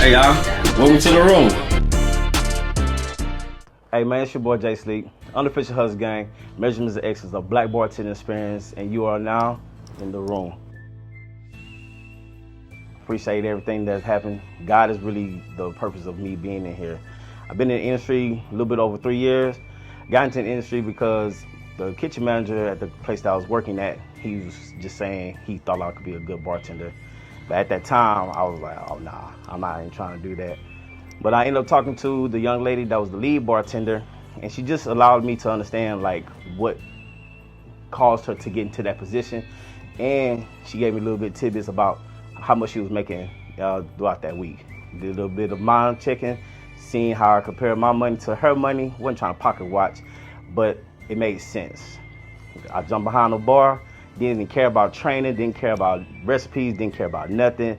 Hey y'all, welcome to the room. Hey man, it's your boy Jay Sleep, Unofficial Hustle Gang, Measurements of Excellence, a black bartending experience, and you are now in the room. Appreciate everything that's happened. God is really the purpose of me being in here. I've been in the industry a little bit over 3 years. Got into the industry because the kitchen manager at the place that I was working at, he was just saying he thought I could be a good bartender. But at that time, I was like, oh nah, I'm not even trying to do that. But I ended up talking to the young lady that was the lead bartender, and she just allowed me to understand like what caused her to get into that position. And she gave me a little bit of tidbits about how much she was making throughout that week. Did a little bit of mind checking, seeing how I compared my money to her money. Wasn't trying to pocket watch, but it made sense. I jumped behind the bar, didn't care about training, didn't care about recipes, didn't care about nothing.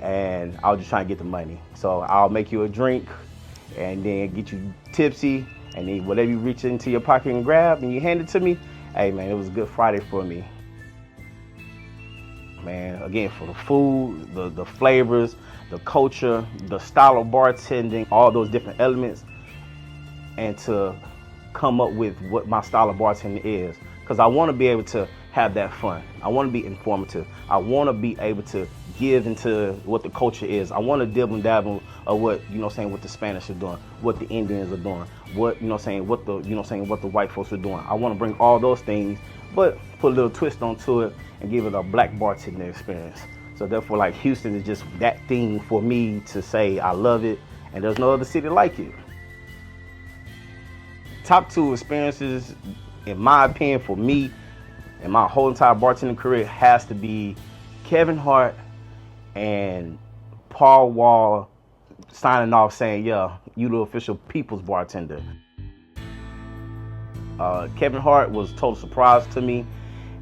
And I was just trying to get the money. So I'll make you a drink and then get you tipsy, and then whatever you reach into your pocket and grab and you hand it to me, hey man, it was a good Friday for me. Man, again, for the food, the flavors, the culture, the style of bartending, all those different elements, and to come up with what my style of bartending is. Because I want to be able to have that fun. I want to be informative. I want to be able to give into what the culture is. I want to dibble and dabble of what, what the Spanish are doing, what the Indians are doing, what, what the white folks are doing. I want to bring all those things, but put a little twist onto it and give it a black bartending experience. So therefore, like, Houston is just that thing for me to say I love it, and there's no other city like it. Top two experiences, in my opinion, for me, and my whole entire bartending career, has to be Kevin Hart and Paul Wall signing off saying, yeah, you the official Peoples Bartender. Kevin Hart was a total surprise to me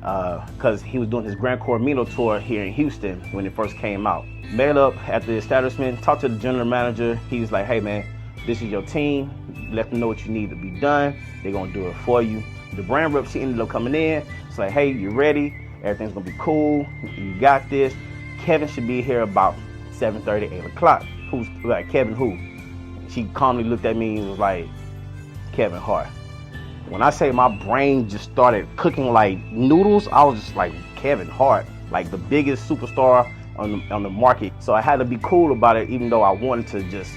because he was doing his Grand Cormino tour here in Houston when it first came out. Met up at the establishment, talked to the general manager. He was like, hey man, this is your team. Let them know what you need to be done. They're gonna do it for you. The brand rep, she ended up coming in. It's like, hey, you ready? Everything's gonna be cool. You got this. Kevin should be here about 7:30, 8 o'clock. Who's like, Kevin who? She calmly looked at me and was like, Kevin Hart. When I say my brain just started cooking like noodles, I was just like, Kevin Hart, like the biggest superstar on the market. So I had to be cool about it, even though I wanted to just,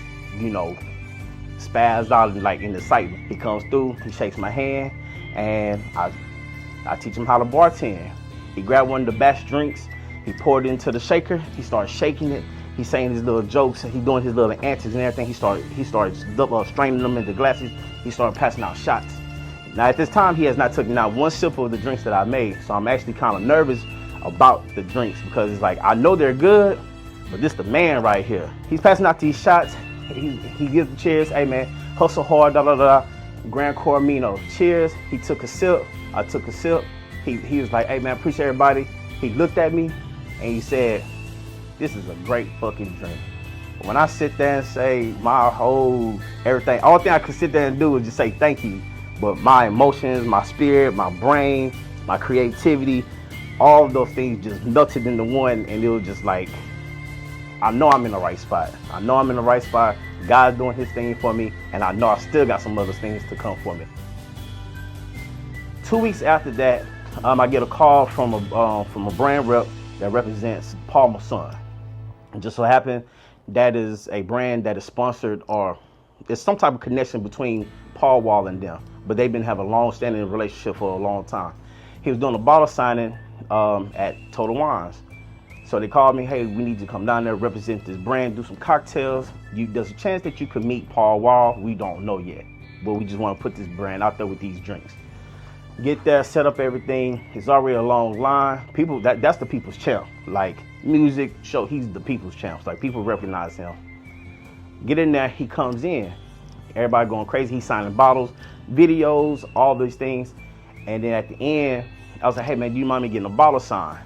spaz out and like in excitement. He comes through, he shakes my hand, and I teach him how to bartend. He grabbed one of the best drinks, he poured it into the shaker, he started shaking it, he's saying his little jokes, and he's doing his little antics and everything. He started straining them into glasses, he started passing out shots. Now at this time, he has not taken out one sip of the drinks that I made, so I'm actually kind of nervous about the drinks because it's like, I know they're good, but this the man right here. He's passing out these shots, he gives the cheers, hey man, hustle hard, da da da, Grand Cormino, cheers. He took a sip, I took a sip. He was like, hey man, appreciate everybody. He looked at me and he said, this is a great fucking drink. When I sit there and say my whole everything, all thing I could sit there and do is just say thank you. But my emotions, my spirit, my brain, my creativity, all of those things just melted into one, and it was just like, I know I'm in the right spot. I know I'm in the right spot. God's doing his thing for me, and I know I still got some other things to come for me. 2 weeks after that, I get a call from a brand rep that represents Paul Masson. It just so happened that is a brand that is sponsored, or there's some type of connection between Paul Wall and them, but they've been having a long-standing relationship for a long time. He was doing a bottle signing at Total Wines. So they called me, hey, we need you to come down there, represent this brand, do some cocktails. There's a chance that you could meet Paul Wall. We don't know yet, but we just want to put this brand out there with these drinks. Get there, set up everything. It's already a long line. People, that's the people's champ. Like music show, he's the people's champ. Like people recognize him. Get in there, he comes in. Everybody going crazy. He's signing bottles, videos, all these things. And then at the end, I was like, hey man, do you mind me getting a bottle signed?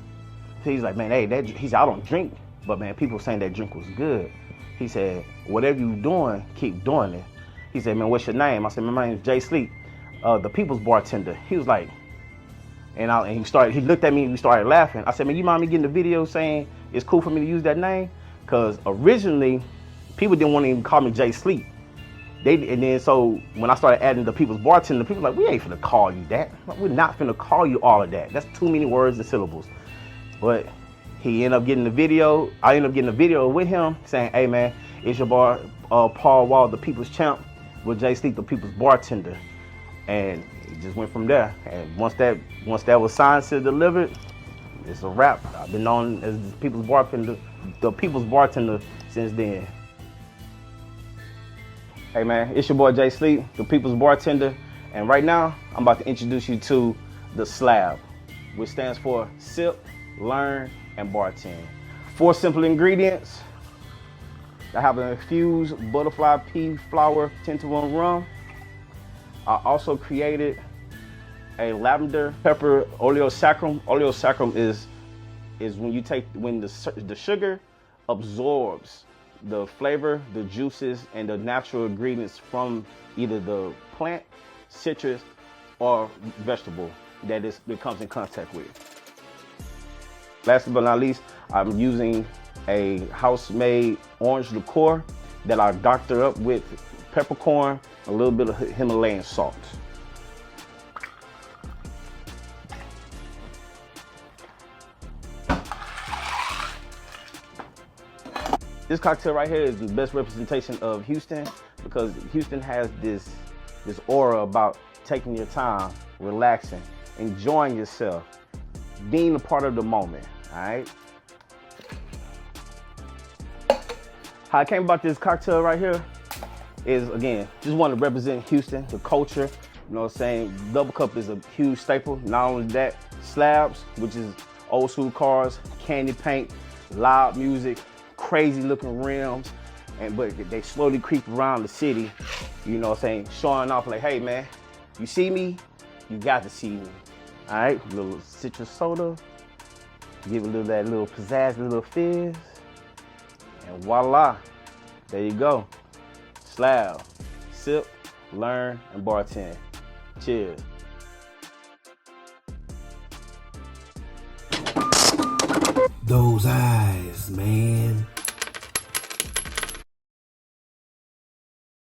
So he's like, man, hey, he said, I don't drink, but man, people saying that drink was good. He said, whatever you're doing, keep doing it. He said, man, what's your name? I said, my name is Jay Sleep, the People's Bartender. He was like, and he looked at me and we started laughing. I said, man, you mind me getting the video saying it's cool for me to use that name? Because originally, People didn't want to even call me Jay Sleep. And then so when I started adding the People's Bartender, people were like, we ain't finna call you that. We're not finna call you all of that. That's too many words and syllables. But he ended up getting the video. I ended up getting a video with him saying, hey man, it's your boy Paul Wall, the People's Champ, with Jay Sleep, the People's Bartender. And it just went from there. And once that was signed, sealed, delivered, it's a wrap. I've been known as the People's Bartender since then. Hey man, it's your boy Jay Sleep, the People's Bartender, and right now I'm about to introduce you to the SLAB, which stands for Sip, Learn, and Bartend. 4 simple ingredients. I have an infused butterfly pea flower 10-to-1 rum. I also created a lavender pepper oleosaccharum. Oleosaccharum is when the sugar absorbs the flavor, the juices, and the natural ingredients from either the plant, citrus, or vegetable that it comes in contact with. Last but not least, I'm using a house-made orange liqueur that I doctor up with peppercorn, a little bit of Himalayan salt. This cocktail right here is the best representation of Houston, because Houston has this aura about taking your time, relaxing, enjoying yourself, being a part of the moment, all right? How I came about this cocktail right here is, again, just want to represent Houston, the culture, you know what I'm saying? Double cup is a huge staple. Not only that, slabs, which is old school cars, candy paint, loud music, crazy looking rims, but they slowly creep around the city, you know what I'm saying, showing off like, hey man, you see me, you got to see me. All right, a little citrus soda, give it that little pizzazz, little fizz, and voila, there you go. Slab, sip, learn, and bartend. Cheers. Those eyes, man.